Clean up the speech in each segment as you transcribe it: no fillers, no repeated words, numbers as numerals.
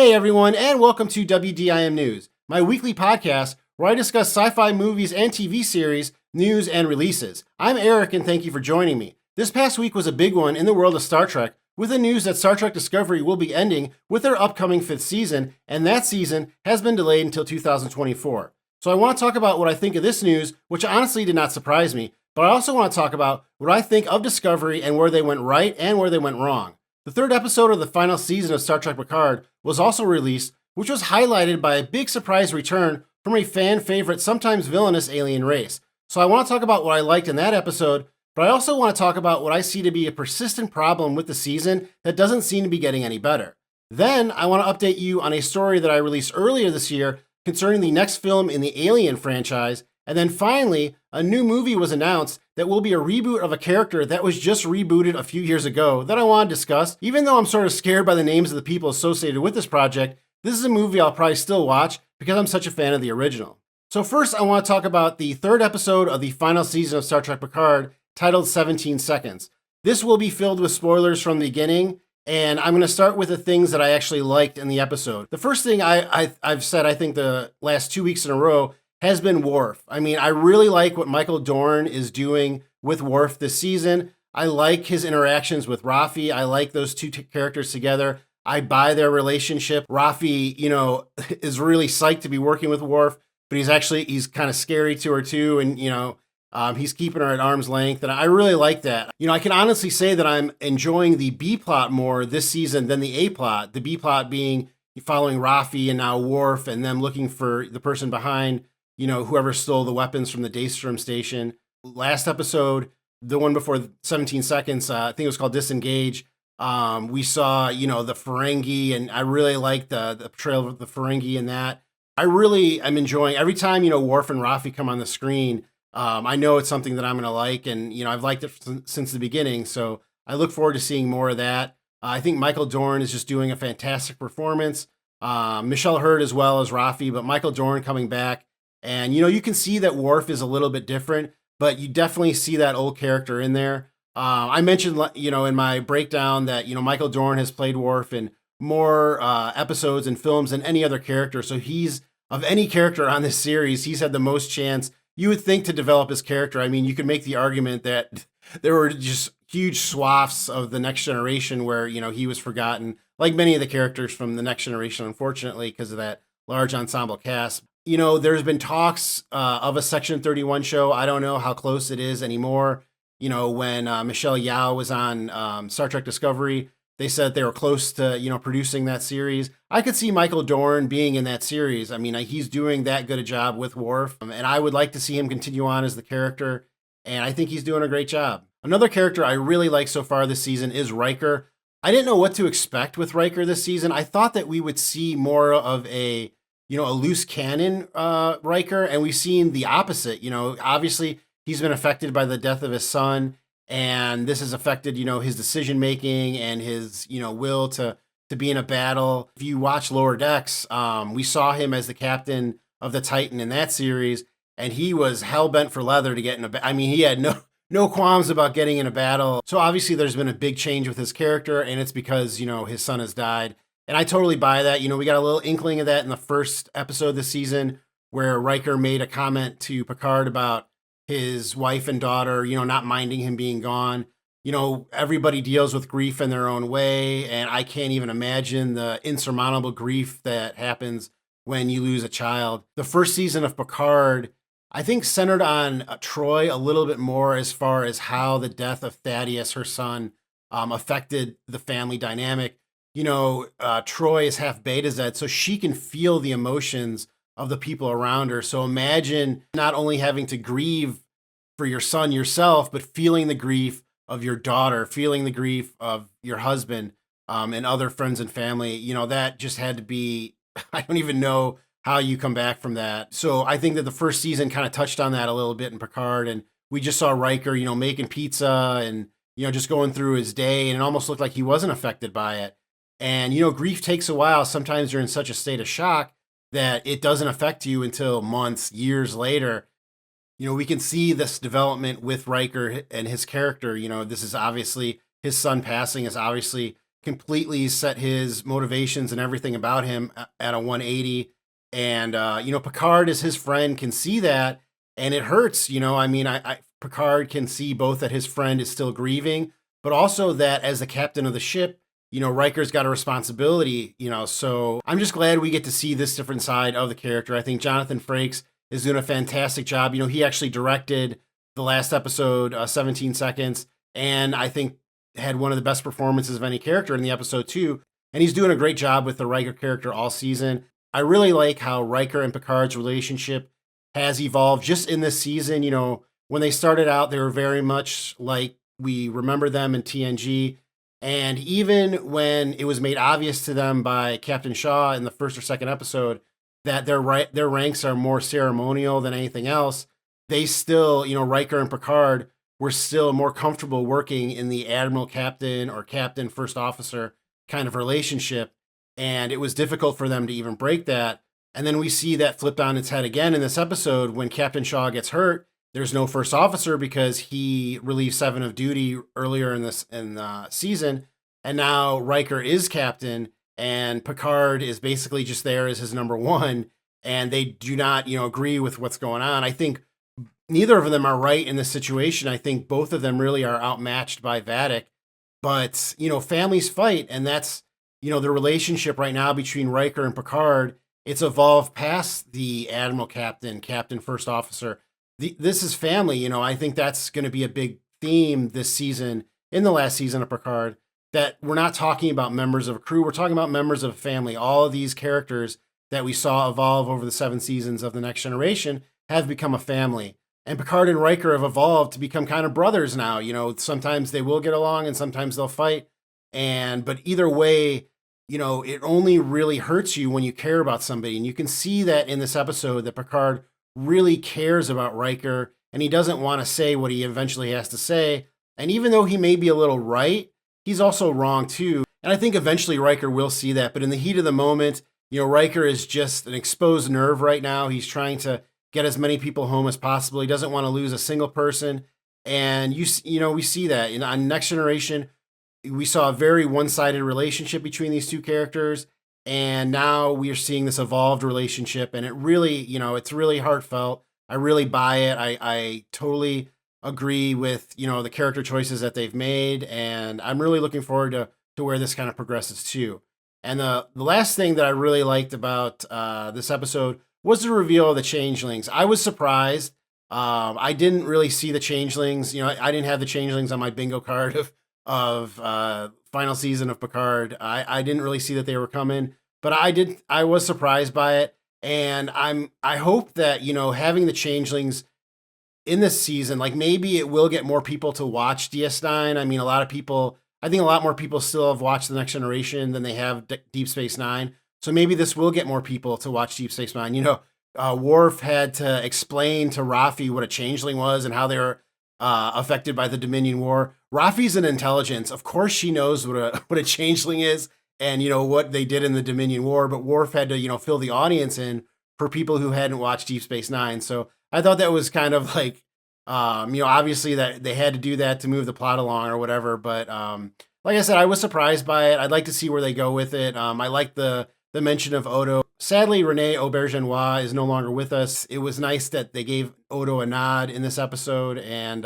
Hey everyone, and welcome to WDIM News, my weekly podcast where I discuss sci-fi movies and TV series, news, and releases. I'm Eric, and thank you for joining me. This past week was a big one in the world of Star Trek, with the news that Star Trek Discovery will be ending with their upcoming 5th season, and that season has been delayed until 2024. So I want to talk about what I think of this news, which honestly did not surprise me, but I also want to talk about what I think of Discovery and where they went right and where they went wrong. The 3rd episode of the final season of Star Trek Picard was also released, which was highlighted by a big surprise return from a fan favorite, sometimes villainous alien race. So I want to talk about what I liked in that episode, but I also want to talk about what I see to be a persistent problem with the season that doesn't seem to be getting any better. Then I want to update you on a story that I released earlier this year concerning the next film in the Alien franchise. And then finally, a new movie was announced that will be a reboot of a character that was just rebooted a few years ago that I want to discuss. Even though I'm sort of scared by the names of the people associated with this project, this is a movie I'll probably still watch because I'm such a fan of the original. So first, I want to talk about the 3rd episode of the final season of Star Trek Picard, titled 17 Seconds. This will be filled with spoilers from the beginning, and I'm going to start with the things that I actually liked in the episode. The first thing I've said, I think the last 2 weeks in a row, has been Warf. I mean, I really like what Michael Dorn is doing with Warf this season. I like his interactions with Raffi. I like those two characters together. I buy their relationship. Raffi, is really psyched to be working with Warf, but he's kind of scary to her too. And, he's keeping her at arm's length. And I really like that. I can honestly say that I'm enjoying the B plot more this season than the A plot. The B plot being following Raffi and now Warf and them looking for the person behind whoever stole the weapons from the Daystrom station. Last episode, the one before 17 Seconds, I think it was called Disengage. We saw, the Ferengi, and I really liked the portrayal of the Ferengi in that. I really am enjoying every time, Worf and Raffi come on the screen. I know it's something that I'm going to like, and, I've liked it since the beginning. So I look forward to seeing more of that. I think Michael Dorn is just doing a fantastic performance. Michelle Hurd as well as Raffi, but Michael Dorn coming back. And, you can see that Worf is a little bit different, but you definitely see that old character in there. I mentioned, in my breakdown that, Michael Dorn has played Worf in more episodes and films than any other character. So of any character on this series, he's had the most chance, you would think, to develop his character. I mean, you could make the argument that there were just huge swaths of the Next Generation where, he was forgotten, like many of the characters from the Next Generation, unfortunately, because of that large ensemble cast. There's been talks of a Section 31 show. I don't know how close it is anymore. When Michelle Yeoh was on Star Trek Discovery, they said they were close to, producing that series. I could see Michael Dorn being in that series. I mean, he's doing that good a job with Worf, and I would like to see him continue on as the character, and I think he's doing a great job. Another character I really like so far this season is Riker. I didn't know what to expect with Riker this season. I thought that we would see more of a loose cannon Riker, and we've seen the opposite. Obviously he's been affected by the death of his son, and this has affected, his decision making and his, will to be in a battle. If you watch Lower Decks, we saw him as the captain of the Titan in that series, and he was hell bent for leather to get in a. I mean, he had no qualms about getting in a battle. So obviously there's been a big change with his character, and it's because his son has died. And I totally buy that. We got a little inkling of that in the 1st episode this season where Riker made a comment to Picard about his wife and daughter, not minding him being gone. Everybody deals with grief in their own way, and I can't even imagine the insurmountable grief that happens when you lose a child. The 1st season of Picard, I think, centered on Troy a little bit more as far as how the death of Thaddeus, her son, affected the family dynamic. Troy is half Beta Z, so she can feel the emotions of the people around her. So imagine not only having to grieve for your son yourself, but feeling the grief of your daughter, feeling the grief of your husband, and other friends and family. That just had to be, I don't even know how you come back from that. So I think that the 1st season kind of touched on that a little bit in Picard, and we just saw Riker, making pizza and, just going through his day, and it almost looked like he wasn't affected by it. And, grief takes a while. Sometimes you're in such a state of shock that it doesn't affect you until months, years later. We can see this development with Riker and his character. This is obviously his son passing is obviously completely set his motivations and everything about him at a 180. And, Picard as his friend can see that, and it hurts. Picard can see both that his friend is still grieving, but also that as the captain of the ship, Riker's got a responsibility, so I'm just glad we get to see this different side of the character. I think Jonathan Frakes is doing a fantastic job. He actually directed the last episode, 17 Seconds, and I think had one of the best performances of any character in the episode too. And he's doing a great job with the Riker character all season. I really like how Riker and Picard's relationship has evolved just in this season. When they started out, they were very much like we remember them in TNG. And even when it was made obvious to them by Captain Shaw in the first or second episode that their ranks are more ceremonial than anything else, they still, Riker and Picard were still more comfortable working in the admiral captain or captain first officer kind of relationship. And it was difficult for them to even break that. And then we see that flipped on its head again in this episode when Captain Shaw gets hurt. There's no first officer because he relieved Seven of duty earlier in the season. And now Riker is captain and Picard is basically just there as his number one. And they do not, agree with what's going on. I think neither of them are right in this situation. I think both of them really are outmatched by Vadic. But, families fight. And that's, the relationship right now between Riker and Picard. It's evolved past the admiral captain, captain first officer. This is family. I think that's going to be a big theme this season, in the last season of Picard, that we're not talking about members of a crew. We're talking about members of a family. All of these characters that we saw evolve over the 7 seasons of The Next Generation have become a family. And Picard and Riker have evolved to become kind of brothers now. Sometimes they will get along and sometimes they'll fight. But either way, it only really hurts you when you care about somebody. And you can see that in this episode that Picard really cares about Riker and he doesn't want to say what he eventually has to say. And even though he may be a little right, he's also wrong too. And I think eventually Riker will see that. But in the heat of the moment, Riker is just an exposed nerve right now. He's trying to get as many people home as possible. He doesn't want to lose a single person. And we see that on Next Generation. We saw a very one-sided relationship between these two characters. And now we are seeing this evolved relationship, and it really, it's really heartfelt. I really buy it. I totally agree with, the character choices that they've made, and I'm really looking forward to where this kind of progresses too. And the last thing that I really liked about this episode was the reveal of the Changelings. I was surprised. I didn't really see the Changelings. I didn't have the Changelings on my bingo card of final season of Picard. I didn't really see that they were coming, but I was surprised by it. And I hope that, having the Changelings in this season, like maybe it will get more people to watch DS9. I mean, I think a lot more people still have watched The Next Generation than they have Deep Space Nine. So maybe this will get more people to watch Deep Space Nine. Worf had to explain to Raffi what a changeling was and how they were affected by the Dominion War. Raffi's an intelligence. Of course, she knows what a changeling is and what they did in the Dominion War. But Worf had to fill the audience in for people who hadn't watched Deep Space Nine. So I thought that was kind of like obviously that they had to do that to move the plot along or whatever. But like I said, I was surprised by it. I'd like to see where they go with it. I like the mention of Odo. Sadly, Renee Aubergenois is no longer with us. It was nice that they gave Odo a nod in this episode, and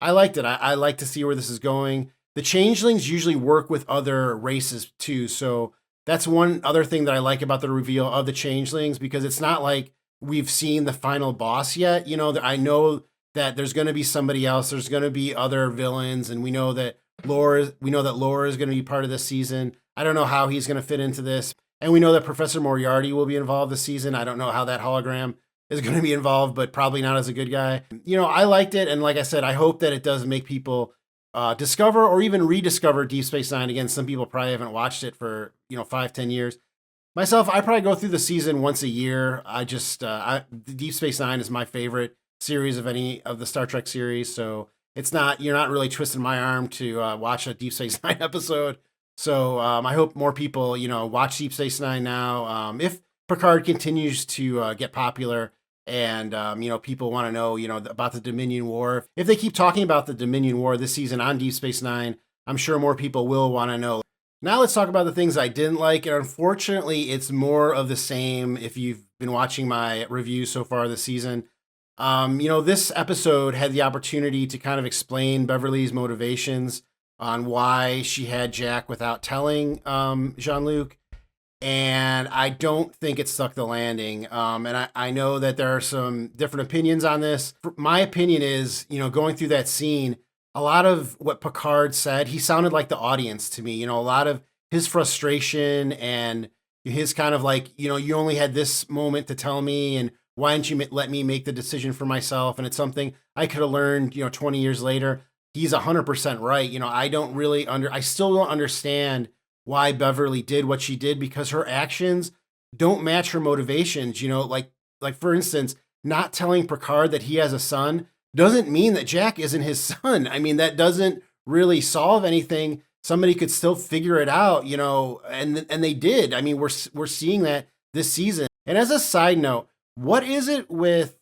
I liked it. I like to see where this is going. The Changelings usually work with other races too, so that's one other thing that I like about the reveal of the Changelings, because it's not like we've seen the final boss yet. I know that there's going to be somebody else. There's going to be other villains, and we know that Laura is going to be part of this season. I don't know how he's going to fit into this. And we know that Professor Moriarty will be involved this season. I don't know how that hologram is going to be involved, but probably not as a good guy. I liked it. And like I said, I hope that it does make people discover or even rediscover Deep Space Nine. Again, some people probably haven't watched it for, 5-10 years. Myself, I probably go through the season once a year. Deep Space Nine is my favorite series of any of the Star Trek series. So you're not really twisting my arm to watch a Deep Space Nine episode. So I hope more people, watch Deep Space Nine now. If Picard continues to get popular and, people want to know, about the Dominion War. If they keep talking about the Dominion War this season on Deep Space Nine, I'm sure more people will want to know. Now let's talk about the things I didn't like. And unfortunately, it's more of the same if you've been watching my reviews so far this season. This episode had the opportunity to kind of explain Beverly's motivations on why she had Jack without telling Jean-Luc. And I don't think it stuck the landing. And I know that there are some different opinions on this. My opinion is, going through that scene, a lot of what Picard said, he sounded like the audience to me. A lot of his frustration and his kind of like, you only had this moment to tell me, and why didn't you let me make the decision for myself? And it's something I could have learned, 20 years later. He's 100% right. I still don't understand why Beverly did what she did, because her actions don't match her motivations. Like for instance, not telling Picard that he has a son doesn't mean that Jack isn't his son. I mean, that doesn't really solve anything. Somebody could still figure it out, and they did. I mean, we're seeing that this season. And as a side note, what is it with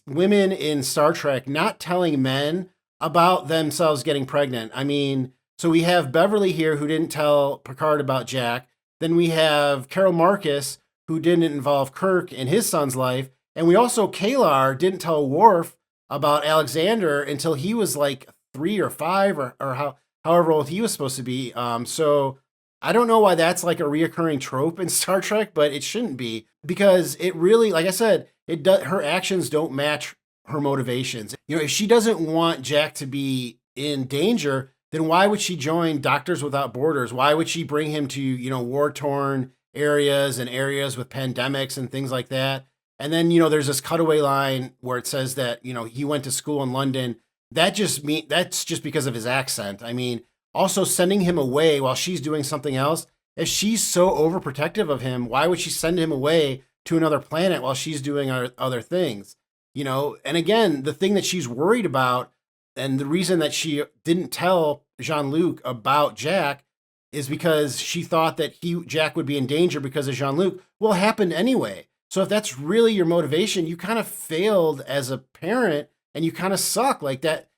women in Star Trek not telling men about themselves getting pregnant? I mean, so we have Beverly here who didn't tell Picard about Jack. Then we have Carol Marcus who didn't involve Kirk in his son's life. And we also, Kalar didn't tell Worf about Alexander until he was like 3 or 5 or however old he was supposed to be. So I don't know why that's like a reoccurring trope in Star Trek, but it shouldn't be, because it really, like I said, her actions don't match her motivations. If she doesn't want Jack to be in danger, then why would she join Doctors Without Borders? Why would she bring him to, war-torn areas and areas with pandemics and things like that? And then, there's this cutaway line where it says that, he went to school in London. That's just because of his accent. I mean, also sending him away while she's doing something else. If she's so overprotective of him, why would she send him away to another planet while she's doing other things? And again, the thing that she's worried about, and the reason that she didn't tell Jean-Luc about Jack, is because she thought that Jack would be in danger because of Jean-Luc. Well, it happened anyway. So if that's really your motivation, you kind of failed as a parent and you kind of suck. Like that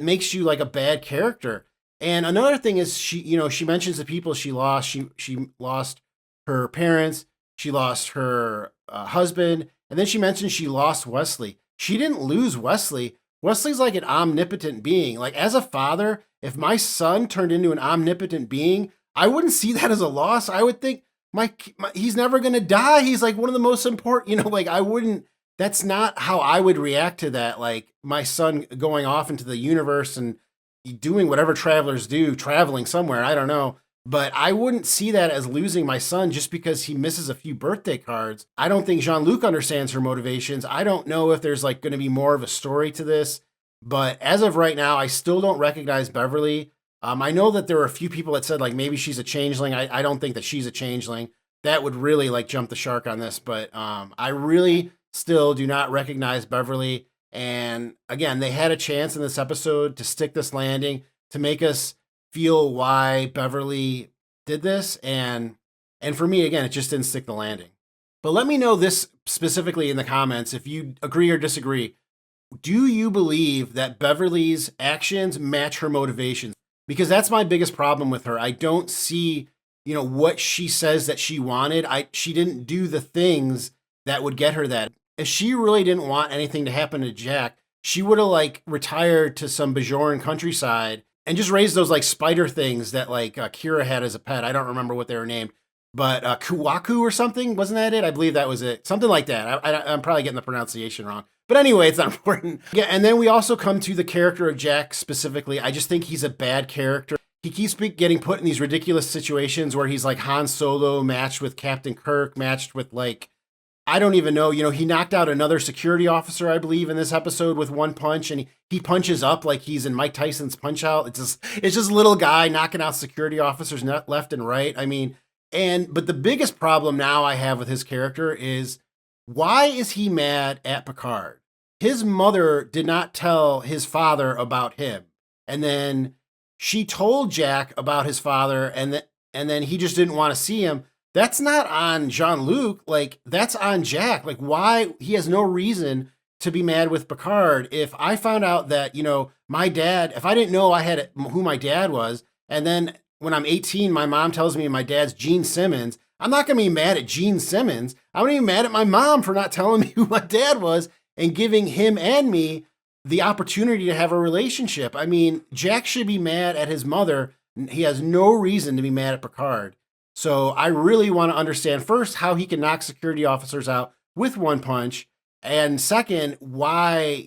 makes you like a bad character. And another thing is she mentions the people she lost. She lost her parents. She lost her husband. And then she mentioned she lost Wesley. She didn't lose Wesley. Wesley's like an omnipotent being. Like, as a father, if my son turned into an omnipotent being, I wouldn't see that as a loss. I would think he's never going to die. He's like one of the most important, I wouldn't, that's not how I would react to that. Like my son going off into the universe and doing whatever travelers do, traveling somewhere. I don't know. But I wouldn't see that as losing my son just because he misses a few birthday cards. I don't think Jean-Luc understands her motivations. I don't know if there's like going to be more of a story to this. But as of right now, I still don't recognize Beverly. I know that there were a few people that said like maybe she's a changeling. I don't think that she's a changeling. That would really like jump the shark on this. But I really still do not recognize Beverly. And again, they had a chance in this episode to stick this landing, to make us feel why Beverly did this. And for me, again, it just didn't stick the landing. But let me know this specifically in the comments if you agree or disagree. Do you believe that Beverly's actions match her motivations? Because that's my biggest problem with her. I don't see, what she says that she wanted. She didn't do the things that would get her that. If she really didn't want anything to happen to Jack, she would have like retired to some Bajoran countryside and just raised those like spider things that like Kira had as a pet. I don't remember what they were named, but Kuwaku or something. Wasn't that it? I believe that was it. Something like that. I'm probably getting the pronunciation wrong. But anyway, it's not important. Yeah, and then we also come to the character of Jack specifically. I just think he's a bad character. He keeps getting put in these ridiculous situations where he's like Han Solo matched with Captain Kirk, matched with like, I don't even know, he knocked out another security officer, I believe, in this episode with one punch, and he punches up like he's in Mike Tyson's Punch Out. It's just a little guy knocking out security officers left and right. I mean, but the biggest problem now I have with his character is, why is he mad at Picard? His mother did not tell his father about him. And then she told Jack about his father, and then he just didn't want to see him. That's not on Jean-Luc. Like, that's on Jack. Like, why? He has no reason to be mad with Picard. If I found out that, my dad, if I didn't know who my dad was, and then when I'm 18, my mom tells me my dad's Gene Simmons, I'm not going to be mad at Gene Simmons. I'm going to be mad at my mom for not telling me who my dad was and giving him and me the opportunity to have a relationship. I mean, Jack should be mad at his mother. He has no reason to be mad at Picard. So I really want to understand first how he can knock security officers out with one punch. And second, why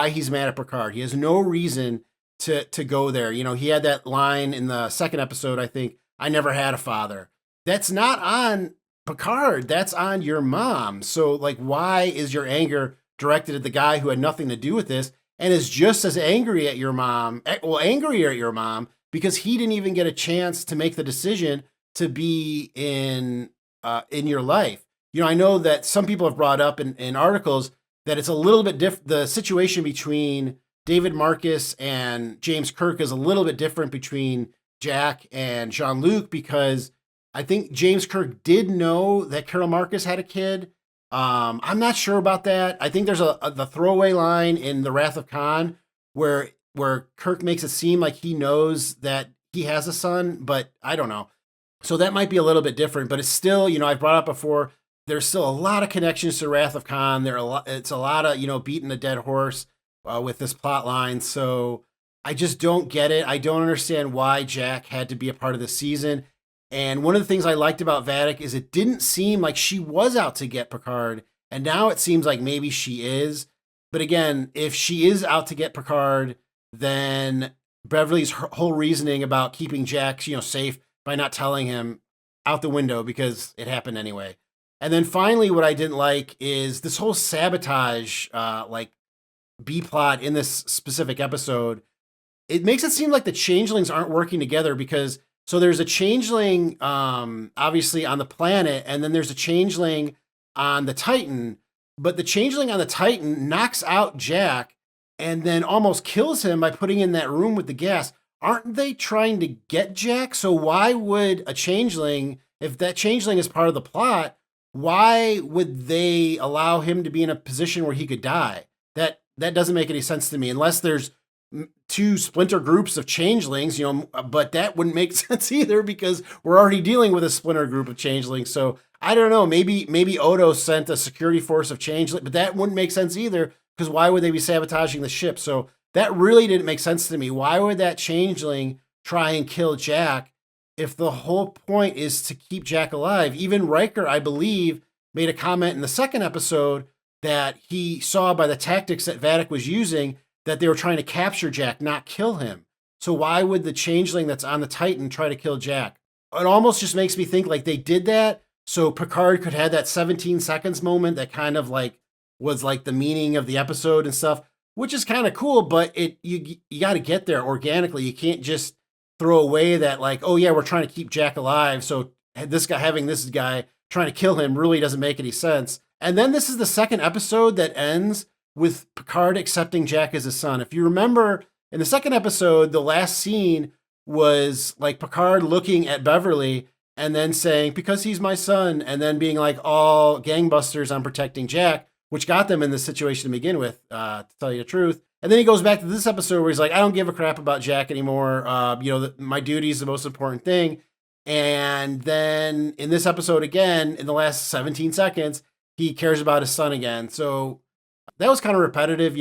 he's mad at Picard. He has no reason to go there. He had that line in the second episode, I think, I never had a father. That's not on Picard. That's on your mom. So, like, why is your anger directed at the guy who had nothing to do with this and is just as angry at your mom, angrier at your mom, because he didn't even get a chance to make the decision to be in your life. I know that some people have brought up in articles that it's a little bit different. The situation between David Marcus and James Kirk is a little bit different between Jack and Jean-Luc, because I think James Kirk did know that Carol Marcus had a kid. I'm not sure about that. I think there's the throwaway line in The Wrath of Khan where Kirk makes it seem like he knows that he has a son, but I don't know. So that might be a little bit different, but it's still, I've brought up before, there's still a lot of connections to Wrath of Khan. It's a lot of, beating a dead horse with this plot line. So I just don't get it. I don't understand why Jack had to be a part of the season. And one of the things I liked about Vadic is it didn't seem like she was out to get Picard. And now it seems like maybe she is. But again, if she is out to get Picard, then Beverly's whole reasoning about keeping Jack, safe by not telling him, out the window, because it happened anyway. And then finally, what I didn't like is this whole sabotage, B plot in this specific episode. It makes it seem like the changelings aren't working together, because so there's a changeling, obviously on the planet, and then there's a changeling on the Titan, but the changeling on the Titan knocks out Jack and then almost kills him by putting in that room with the gas. Aren't they trying to get Jack? So why would a changeling, if that changeling is part of the plot, why would they allow him to be in a position where he could die? That doesn't make any sense to me, unless there's two splinter groups of changelings, but that wouldn't make sense either, because we're already dealing with a splinter group of changelings. So I don't know, maybe Odo sent a security force of changelings, but that wouldn't make sense either, because why would they be sabotaging the ship? So that really didn't make sense to me. Why would that changeling try and kill Jack if the whole point is to keep Jack alive? Even Riker, I believe, made a comment in the second episode that he saw by the tactics that Vadic was using that they were trying to capture Jack, not kill him. So why would the changeling that's on the Titan try to kill Jack? It almost just makes me think like they did that so Picard could have that 17 seconds moment that kind of like was like the meaning of the episode and stuff, which is kind of cool, but you got to get there organically. You can't just throw away that like, oh yeah, we're trying to keep Jack alive, so having this guy trying to kill him really doesn't make any sense. And then this is the second episode that ends with Picard accepting Jack as his son. If you remember, in the second episode, the last scene was like Picard looking at Beverly and then saying, because he's my son, and then being like all gangbusters on protecting Jack, which got them in this situation to begin with, to tell you the truth. And then he goes back to this episode where he's like, I don't give a crap about Jack anymore. My duty is the most important thing. And then in this episode again, in the last 17 seconds, he cares about his son again. So that was kind of repetitive,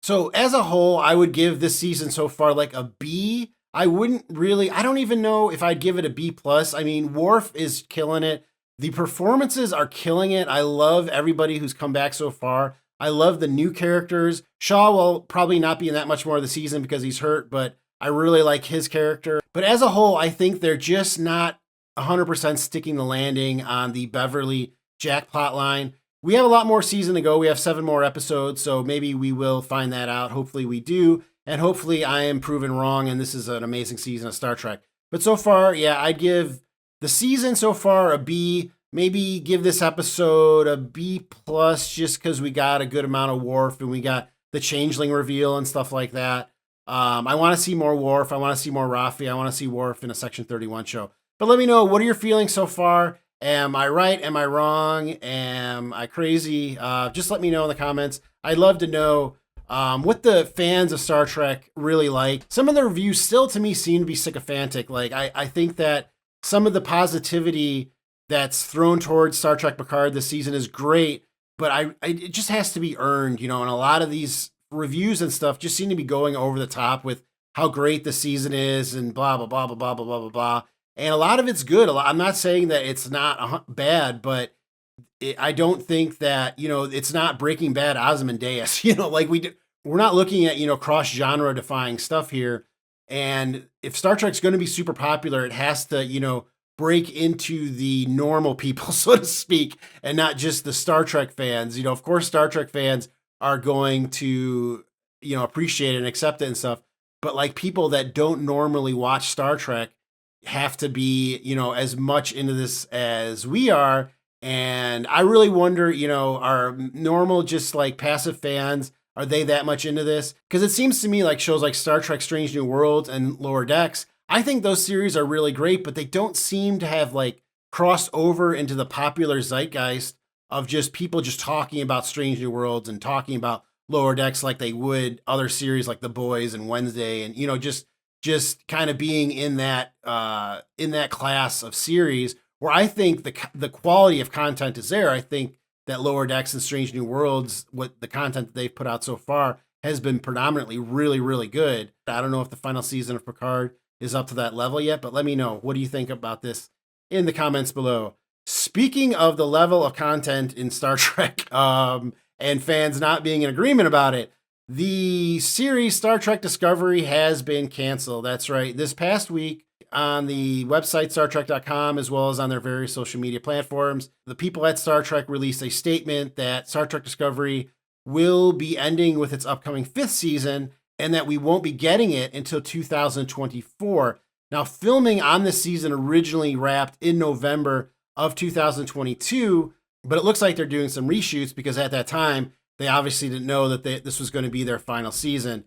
So as a whole, I would give this season so far like a B. I don't even know if I'd give it a B+. I mean, Warf is killing it. The performances are killing it. I love everybody who's come back so far. I love the new characters. Shaw will probably not be in that much more of the season because he's hurt, but I really like his character. But as a whole, I think they're just not 100% sticking the landing on the Beverly Jack plotline. We have a lot more season to go. We have 7 more episodes, so maybe we will find that out. Hopefully we do, and hopefully I am proven wrong, and this is an amazing season of Star Trek. But so far, yeah, I'd give the season so far a B. Maybe give this episode a B+, just because we got a good amount of Warf, and we got the Changeling reveal and stuff like that. I want to see more Warf. I want to see more Rafi. I want to see Warf in a Section 31 show. But let me know, what are your feelings so far? Am I right? Am I wrong? Am I crazy? Just let me know in the comments. I'd love to know what the fans of Star Trek really like. Some of the reviews still to me seem to be sycophantic. Like I think that some of the positivity that's thrown towards Star Trek Picard this season is great, but it just has to be earned, and a lot of these reviews and stuff just seem to be going over the top with how great the season is and blah blah blah blah blah blah blah blah. And a lot of it's good. I'm not saying that it's not bad, but I don't think that it's not Breaking Bad Ozymandias. Like we're not looking at cross genre defying stuff here. And if Star Trek's going to be super popular, it has to break into the normal people, so to speak, and not just the Star Trek fans. Of course, Star Trek fans are going to appreciate it and accept it and stuff. But like people that don't normally watch Star Trek have to be as much into this as we are. And I really wonder, are normal, just like passive fans, are they that much into this? Because it seems to me like shows like Star Trek Strange New Worlds and Lower Decks, I think those series are really great, but they don't seem to have like crossed over into the popular zeitgeist of just people just talking about Strange New Worlds and talking about Lower Decks like they would other series like The Boys and Wednesday, and just kind of being in that class of series where I think the quality of content is there. I think that Lower Decks and Strange New Worlds, what the content that they've put out so far, has been predominantly really, really good. I don't know if the final season of Picard is up to that level yet, but let me know. What do you think about this in the comments below? Speaking of the level of content in Star Trek and fans not being in agreement about it, the series Star Trek Discovery has been canceled. That's right. This past week, on the website StarTrek.com, as well as on their various social media platforms, the people at Star Trek released a statement that Star Trek Discovery will be ending with its upcoming 5th season and that we won't be getting it until 2024. Now, filming on this season originally wrapped in November of 2022, but it looks like they're doing some reshoots because at that time, they obviously didn't know that this was going to be their final season.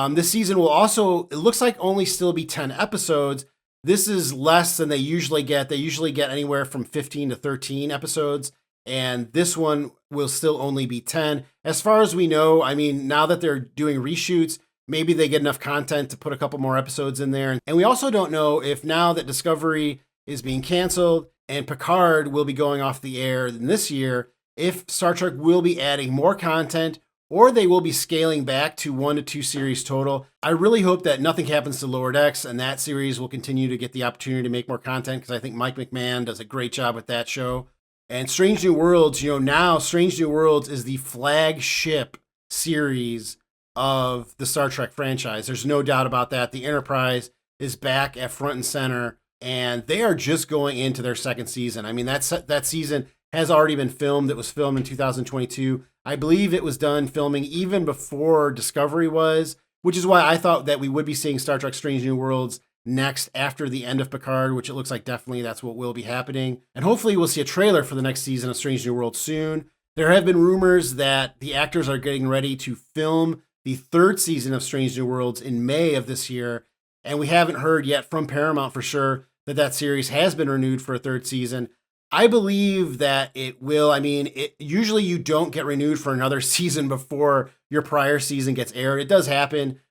This season will also, it looks like, only still be 10 episodes. This is less than they usually get. They usually get anywhere from 15 to 13 episodes, and this one will still only be 10. As far as we know, I mean, now that they're doing reshoots, maybe they get enough content to put a couple more episodes in there. And we also don't know if now that Discovery is being canceled and Picard will be going off the air this year, if Star Trek will be adding more content or they will be scaling back to 1 to 2 series total. I really hope that nothing happens to Lower Decks and that series will continue to get the opportunity to make more content because I think Mike McMahon does a great job with that show. And Strange New Worlds, now Strange New Worlds is the flagship series of the Star Trek franchise. There's no doubt about that. The Enterprise is back at front and center, and they are just going into their 2nd season. I mean, that season has already been filmed. It was filmed in 2022. I believe it was done filming even before Discovery was, which is why I thought that we would be seeing Star Trek Strange New Worlds next after the end of Picard, which it looks like definitely that's what will be happening. And hopefully we'll see a trailer for the next season of Strange New Worlds soon. There have been rumors that the actors are getting ready to film the 3rd season of Strange New Worlds in May of this year, and we haven't heard yet from Paramount for sure that series has been renewed for a 3rd season. I believe that it will. I mean, usually you don't get renewed for another season before your prior season gets aired. It does happen,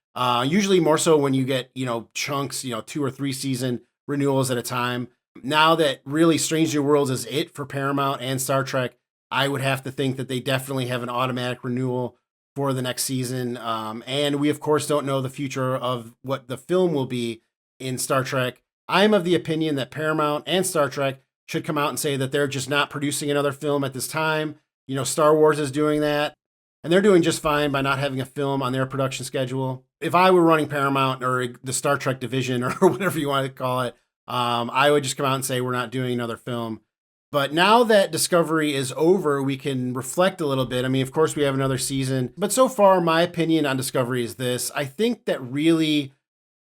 usually more so when you get, chunks, 2 or 3 season renewals at a time. Now that really Strange New Worlds is it for Paramount and Star Trek, I would have to think that they definitely have an automatic renewal for the next season. And we, of course, don't know the future of what the film will be in Star Trek. I'm of the opinion that Paramount and Star Trek should come out and say that they're just not producing another film at this time. Star Wars is doing that, and they're doing just fine by not having a film on their production schedule. If I were running Paramount or the Star Trek division or whatever you want to call it, I would just come out and say we're not doing another film. But now that Discovery is over, we can reflect a little bit. I mean, of course, we have another season. But so far, my opinion on Discovery is this. I think that really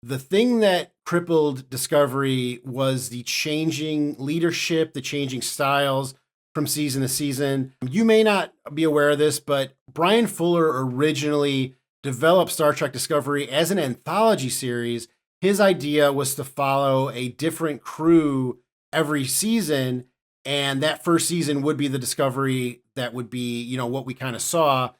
the thing that crippled Discovery was the changing leadership, the changing styles from season to season. You may not be aware of this, but Brian Fuller originally developed Star Trek Discovery as an anthology series. His idea was to follow a different crew every season, and that first season would be the Discovery that would be, what we kind of saw.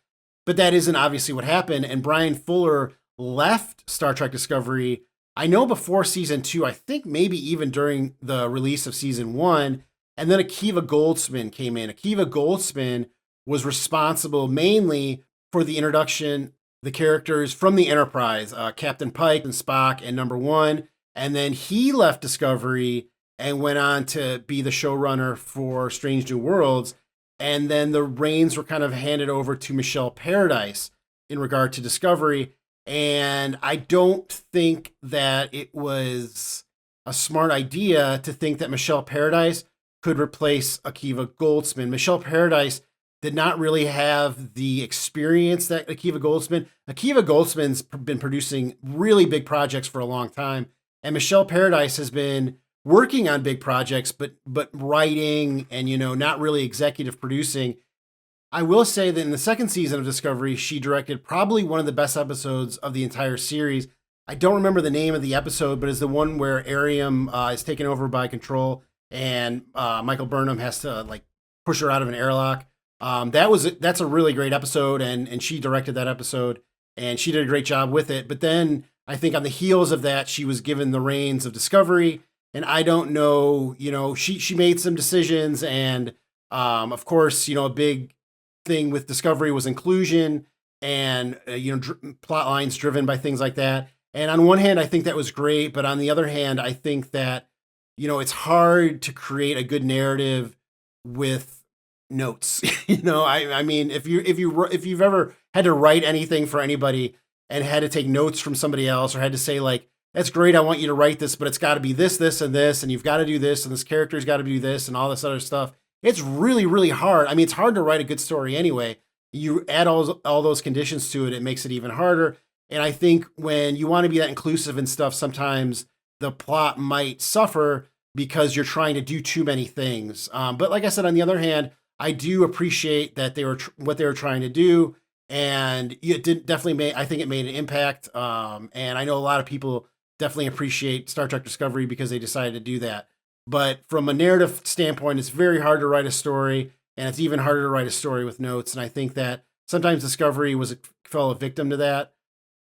but that isn't obviously what happened. And Brian Fuller left Star Trek Discovery, I know before season 2, I think maybe even during the release of season 1. And then Akiva Goldsman came in. Akiva Goldsman was responsible mainly for the introduction, the characters from the Enterprise, Captain Pike and Spock and Number One. And then he left Discovery and went on to be the showrunner for Strange New Worlds. And then the reins were kind of handed over to Michelle Paradise in regard to Discovery. And I don't think that it was a smart idea to think that Michelle Paradise could replace Akiva Goldsman. Michelle Paradise did not really have the experience that Akiva Goldsman's been producing really big projects for a long time. And Michelle Paradise has been working on big projects, but writing and, not really executive producing. I will say that in the second season of Discovery, she directed probably one of the best episodes of the entire series. I don't remember the name of the episode, but it's the one where Arium is taken over by Control and Michael Burnham has to push her out of an airlock. That's a really great episode, and she directed that episode, and she did a great job with it. But then I think on the heels of that, she was given the reins of Discovery, and I don't know, she made some decisions, and of course, a big thing with Discovery was inclusion and plot lines driven by things like that. And on one hand, I think that was great, but on the other hand, I think that it's hard to create a good narrative with notes. I mean, if you've ever had to write anything for anybody and had to take notes from somebody else, or had to say that's great, I want you to write this, but it's got to be this, this, and this, and you've got to do this, and this character's got to do this, and all this other stuff. It's really, really hard. I mean, it's hard to write a good story anyway. You add all those conditions to it, it makes it even harder. And I think when you want to be that inclusive and stuff, sometimes the plot might suffer because you're trying to do too many things. But like I said, on the other hand, I do appreciate that what they were trying to do, and it definitely I think it made an impact. And I know a lot of people definitely appreciate Star Trek Discovery because they decided to do that. But from a narrative standpoint, it's very hard to write a story, and it's even harder to write a story with notes. And I think that sometimes Discovery fell a victim to that.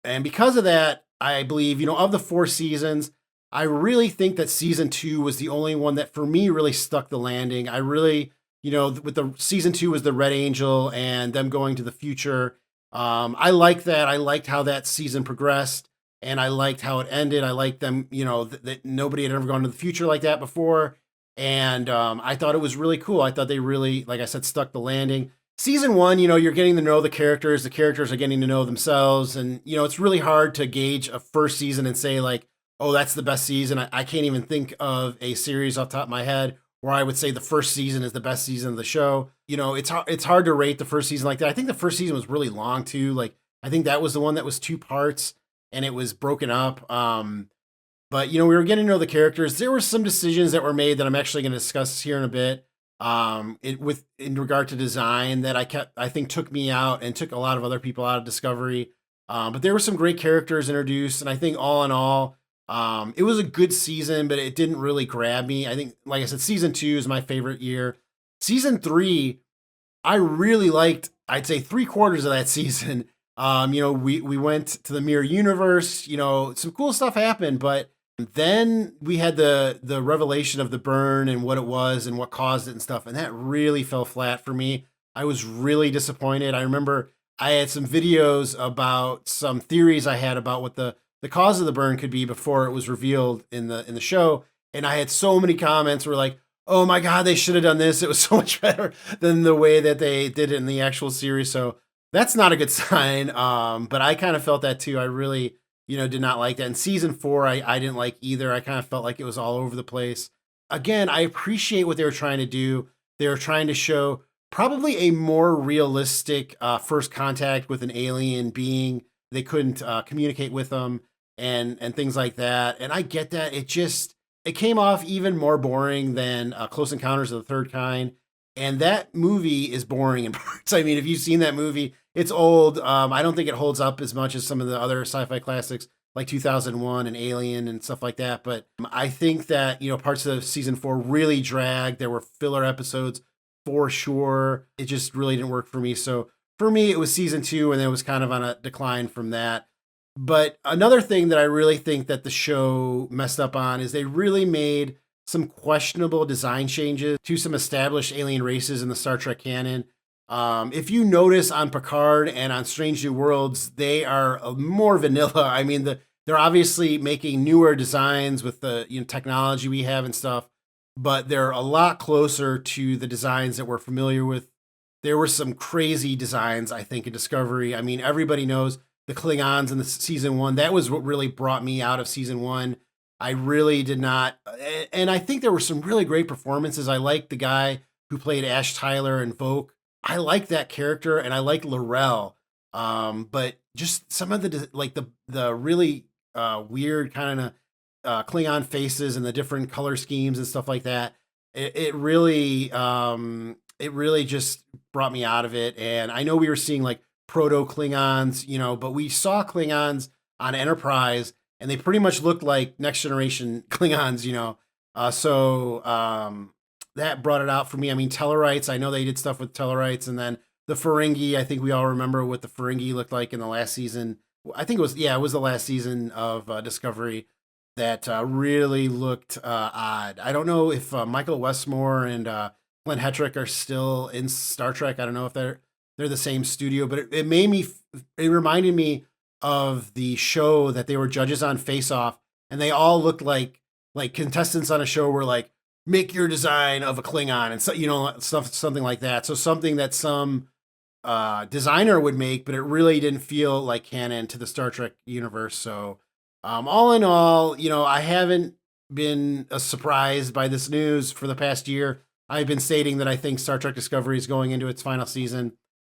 And because of that, I believe, of the 4 seasons, I really think that season 2 was the only one that for me really stuck the landing. I really, with the season 2 was the Red Angel and them going to the future. I liked that. I liked how that season progressed, and I liked how it ended. I liked them, that nobody had ever gone to the future like that before. And I thought it was really cool. I thought they really, like I said, stuck the landing. Season 1, you're getting to know the characters. The characters are getting to know themselves. And, it's really hard to gauge a first season and say oh, that's the best season. I can't even think of a series off the top of my head where I would say the first season is the best season of the show. It's hard to rate the first season like that. I think the first season was really long too. I think that was the one that was 2 parts and it was broken up. But we were getting to know the characters. There were some decisions that were made that I'm actually going to discuss here in a bit. In regard to design that I think took me out and took a lot of other people out of Discovery. But there were some great characters introduced, and I think all in all, it was a good season, but it didn't really grab me. I think, like I said, season 2 is my favorite year. Season 3, I really liked, I'd say 3/4 of that season. We went to the mirror universe, some cool stuff happened, but then we had the revelation of the burn and what it was and what caused it and stuff. And that really fell flat for me. I was really disappointed. I remember I had some videos about some theories I had about what the cause of the burn could be before it was revealed in the show. And I had so many comments were like, oh my God, they should have done this. It was so much better than the way that they did it in the actual series. So that's not a good sign. But I kind of felt that too. I really, did not like that. And season 4, I didn't like either. I kind of felt like it was all over the place. Again, I appreciate what they were trying to do. They were trying to show probably a more realistic first contact with an alien being. They couldn't communicate with them and things like that. And I get that. It came off even more boring than Close Encounters of the Third Kind. And that movie is boring in parts. I mean, if you've seen that movie, it's old. I don't think it holds up as much as some of the other sci-fi classics like 2001 and Alien and stuff like that. But I think that, parts of season 4 really dragged. There were filler episodes for sure. It just really didn't work for me. So for me, it was season 2, and then it was kind of on a decline from that. But another thing that I really think that the show messed up on is they really made some questionable design changes to some established alien races in the Star Trek canon. If you notice on Picard and on Strange New Worlds, they are more vanilla. I mean, they're obviously making newer designs with the technology we have and stuff, but they're a lot closer to the designs that we're familiar with. There were some crazy designs, I think, in Discovery. I mean, everybody knows the Klingons in the season 1. That was what really brought me out of season 1. I really did not, and I think there were some really great performances. I liked the guy who played Ash Tyler in Vogue. I like that character, and I like Laurel. But just some of the really weird kind of Klingon faces and the different color schemes and stuff like that. It really just brought me out of it. And I know we were seeing like proto Klingons, but we saw Klingons on Enterprise, and they pretty much looked like Next Generation Klingons, so that brought it out for me. I mean, Tellarites, I know they did stuff with Tellarites, and then the Ferengi, I think we all remember what the Ferengi looked like in the last season. I think it was the last season of Discovery that really looked odd. I don't know if Michael Westmore and Glenn Hetrick are still in Star Trek. I don't know if they're the same studio, but it reminded me of the show that they were judges on Face Off, and they all looked like contestants on a show where like, make your design of a Klingon and so, something like that. So something that some designer would make, but it really didn't feel like canon to the Star Trek universe. So all in all, I haven't been surprised by this news for the past year. I've been stating that I think Star Trek Discovery is going into its final season,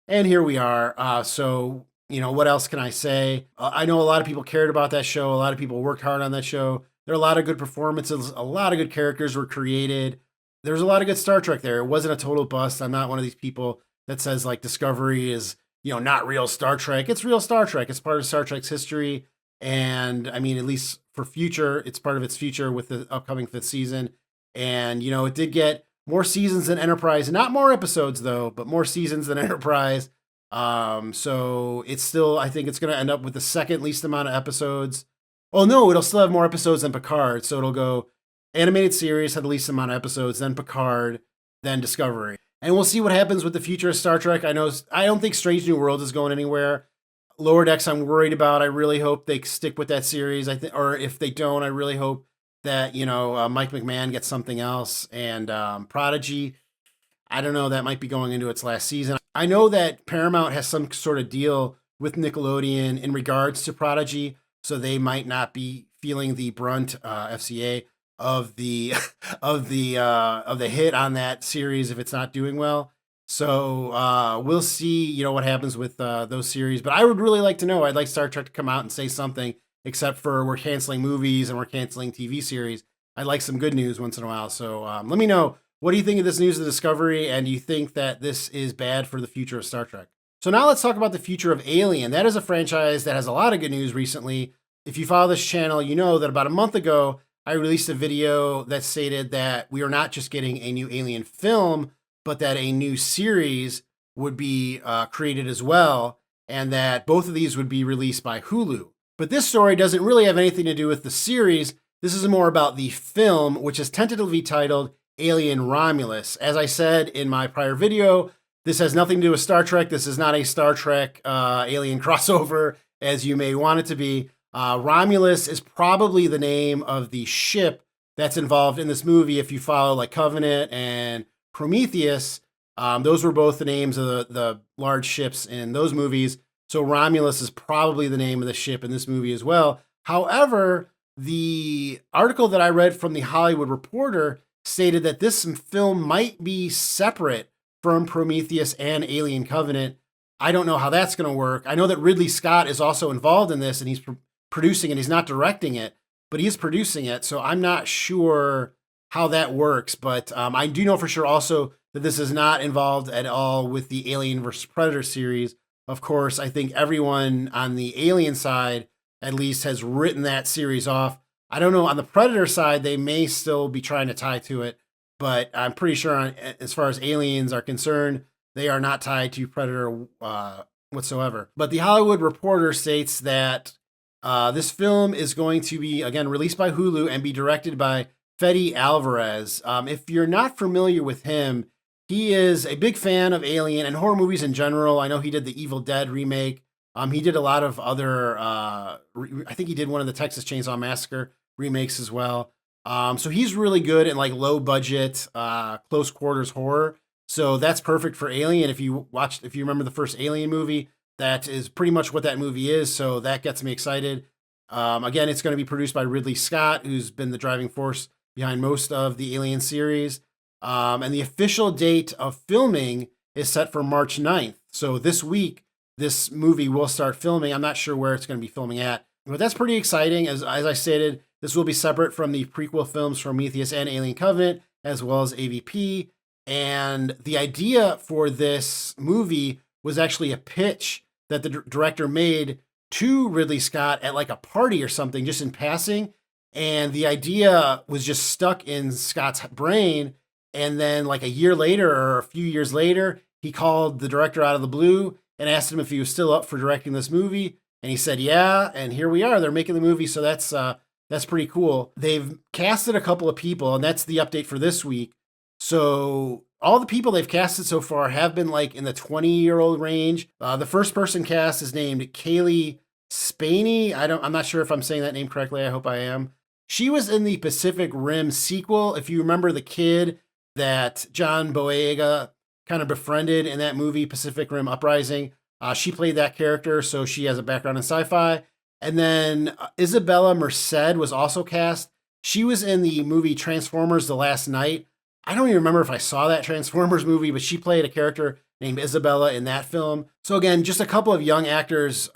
and here we are. So what else can I say? I know a lot of people cared about that show. A lot of people worked hard on that show. There are a lot of good performances. A lot of good characters were created. There was a lot of good Star Trek there. It wasn't a total bust. I'm not one of these people that says like Discovery is, not real Star Trek. It's real Star Trek. It's part of Star Trek's history. And I mean, at least for future, it's part of its future with the upcoming 5th season. And, it did get more seasons than Enterprise. Not more episodes though, but more seasons than Enterprise. So it's still, I think it's going to end up with the second least amount of episodes. Oh no, it'll still have more episodes than Picard. So it'll go animated series had the least amount of episodes, then Picard, then Discovery. And we'll see what happens with the future of Star Trek. I don't think Strange New Worlds is going anywhere. Lower Decks, I'm worried about. I really hope they stick with that series. Or if they don't, I really hope that Mike McMahon gets something else. And Prodigy, I don't know. That might be going into its last season. I know that Paramount has some sort of deal with Nickelodeon in regards to Prodigy. So they might not be feeling the brunt, FCA, of the of the hit on that series if it's not doing well. So we'll see, what happens with those series. But I would really like to know. I'd like Star Trek to come out and say something, except for we're canceling movies and we're canceling TV series. I'd like some good news once in a while. So let me know, what do you think of this news of Discovery, and do you think that this is bad for the future of Star Trek? So now let's talk about the future of Alien. That is a franchise that has a lot of good news recently. If you follow this channel, you know that about a month ago, I released a video that stated that we are not just getting a new Alien film, but that a new series would be created as well, and that both of these would be released by Hulu. But this story doesn't really have anything to do with the series. This is more about the film, which is tentatively titled Alien Romulus. As I said in my prior video, this has nothing to do with Star Trek. This is not a Star Trek alien crossover, as you may want it to be. Romulus is probably the name of the ship that's involved in this movie. If you follow like Covenant and Prometheus, those were both the names of the large ships in those movies. So Romulus is probably the name of the ship in this movie as well. However, the article that I read from the Hollywood Reporter stated that this film might be separate from Prometheus and Alien Covenant. I don't know how that's going to work. I know that Ridley Scott is also involved in this, and he's producing it. He's not directing it, but he's producing it. So I'm not sure how that works. But I do know for sure also that this is not involved at all with the Alien vs. Predator series. Of course, I think everyone on the Alien side at least has written that series off. I don't know, on the Predator side, they may still be trying to tie to it, but I'm pretty sure as far as Aliens are concerned, They are not tied to Predator whatsoever. But the Hollywood Reporter states that this film is going to be, again, released by Hulu and be directed by Fede Alvarez. If you're not familiar with him, he is a big fan of Alien and horror movies in general. I know he did the Evil Dead remake. He did a lot of other, I think he did one of the Texas Chainsaw Massacre remakes as well. So he's really good in like low budget, close quarters horror. So that's perfect for Alien. If you remember the first Alien movie, that is pretty much what that movie is. So that gets me excited. Again, it's going to be produced by Ridley Scott, who's been the driving force behind most of the Alien series. And the official date of filming is set for March 9th. So this week, this movie will start filming. I'm not sure where it's going to be filming at, but that's pretty exciting. As I stated, this will be separate from the prequel films Prometheus and Alien Covenant, as well as AVP. And the idea for this movie was actually a pitch that the director made to Ridley Scott at like a party or something, just in passing. And the idea was just stuck in Scott's brain. And then like a year later or a few years later, he called the director out of the blue and asked him if he was still up for directing this movie. And he said, yeah. And here we are. They're making the movie. So that's pretty cool. They've casted a couple of people, and that's the update for this week. So all the people they've casted so far have been like in the 20-year-old range. The first person cast is named Kaylee Spaney. I'm not sure if I'm saying that name correctly. I hope I am. She was in the Pacific Rim sequel. If you remember the kid that John Boyega kind of befriended in that movie, Pacific Rim Uprising, she played that character, so she has a background in sci-fi. And then Isabella Merced was also cast. She was in the movie Transformers: The Last Night. I don't even remember if I saw that Transformers movie, but she played a character named Isabella in that film. So again, just a couple of young actors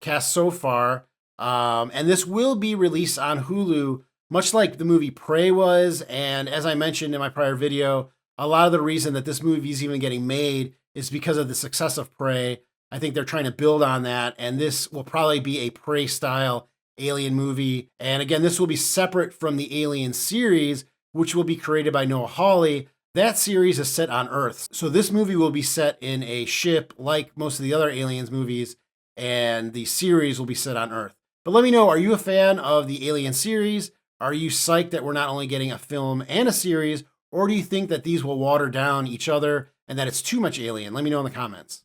cast so far. And this will be released on Hulu, much like the movie Prey was. And as I mentioned in my prior video, a lot of the reason that this movie is even getting made is because of the success of Prey. I think they're trying to build on that. And this will probably be a Prey-style Alien movie. And again, this will be separate from the Alien series, which will be created by Noah Hawley. That series is set on Earth. So this movie will be set in a ship like most of the other Aliens movies, and the series will be set on Earth. But let me know, are you a fan of the Alien series? Are you psyched that we're not only getting a film and a series, or do you think that these will water down each other and that it's too much Alien? Let me know in the comments.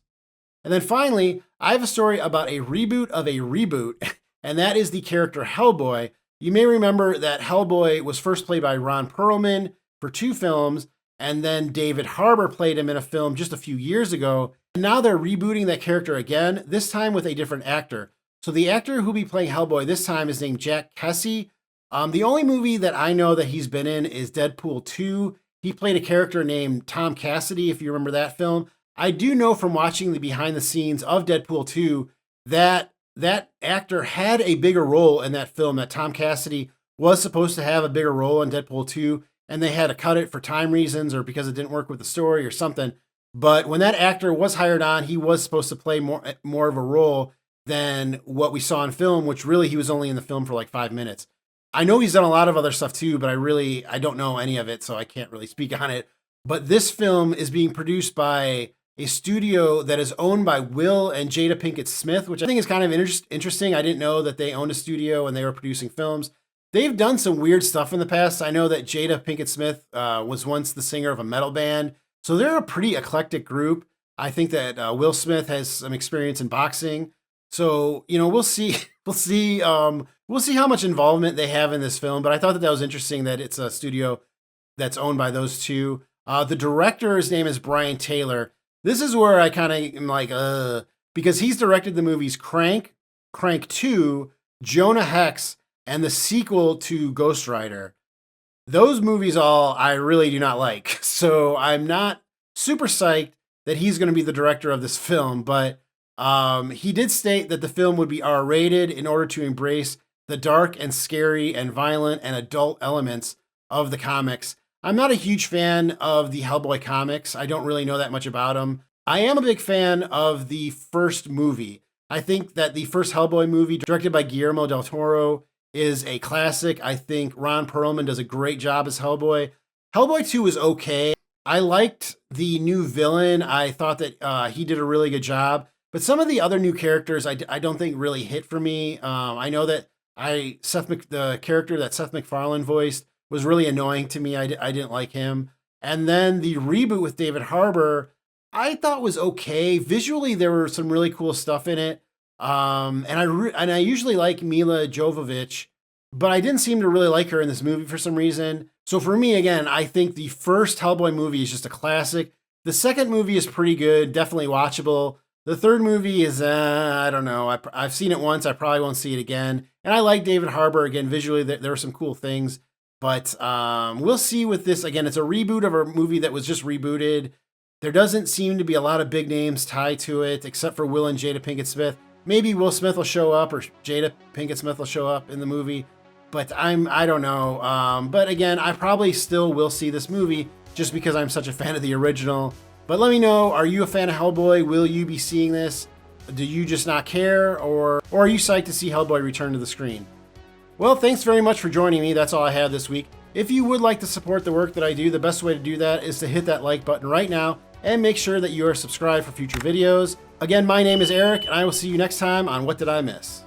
And then finally, I have a story about a reboot of a reboot, and that is the character Hellboy. You may remember that Hellboy was first played by Ron Perlman for 2 films, and then David Harbour played him in a film just a few years ago. And now they're rebooting that character again, this time with a different actor. So the actor who'll be playing Hellboy this time is named Jack Kesy. The only movie that I know that he's been in is Deadpool 2. He played a character named Tom Cassidy, if you remember that film. I do know from watching the behind the scenes of Deadpool 2 that that actor had a bigger role in that film, that Tom Cassidy was supposed to have a bigger role in Deadpool 2, and they had to cut it for time reasons or because it didn't work with the story or something. But when that actor was hired on, he was supposed to play more of a role than what we saw in film, which really he was only in the film for like 5 minutes. I know he's done a lot of other stuff too, but I don't know any of it, so I can't really speak on it. But this film is being produced by a studio that is owned by Will and Jada Pinkett Smith, which I think is kind of interesting. I didn't know that they owned a studio and they were producing films. They've done some weird stuff in the past. I know that Jada Pinkett Smith was once the singer of a metal band. So they're a pretty eclectic group. I think that Will Smith has some experience in boxing. So, we'll see. We'll see how much involvement they have in this film. But I thought that was interesting that it's a studio that's owned by those two. The director's name is Brian Taylor. This is where I kind of am like, because he's directed the movies Crank, Crank 2, Jonah Hex, and the sequel to Ghost Rider. Those movies all I really do not like. So I'm not super psyched that he's going to be the director of this film, but he did state that the film would be R-rated in order to embrace the dark and scary and violent and adult elements of the comics. I'm not a huge fan of the Hellboy comics. I don't really know that much about them. I am a big fan of the first movie. I think that the first Hellboy movie, directed by Guillermo del Toro, is a classic. I think Ron Perlman does a great job as Hellboy. Hellboy 2 is okay. I liked the new villain. I thought that he did a really good job. But some of the other new characters, I don't think really hit for me. I know that the character that Seth MacFarlane voiced was really annoying to me. I didn't like him. And then the reboot with David Harbour, I thought was okay. Visually, there were some really cool stuff in it. And I usually like Mila Jovovich, but I didn't seem to really like her in this movie for some reason. So for me, again, I think the first Hellboy movie is just a classic. The second movie is pretty good, definitely watchable. The third movie is, I don't know. I've seen it once. I probably won't see it again. And I like David Harbour. Again, visually, there were some cool things. But we'll see with this. Again, it's a reboot of a movie that was just rebooted. There doesn't seem to be a lot of big names tied to it, except for Will and Jada Pinkett Smith. Maybe Will Smith will show up, or Jada Pinkett Smith will show up in the movie. But I don't know. But again, I probably still will see this movie just because I'm such a fan of the original. But let me know, are you a fan of Hellboy? Will you be seeing this? Do you just not care? Or are you psyched to see Hellboy return to the screen? Well, thanks very much for joining me. That's all I have this week. If you would like to support the work that I do, the best way to do that is to hit that like button right now and make sure that you are subscribed for future videos. Again, my name is Eric, and I will see you next time on What Did I Miss?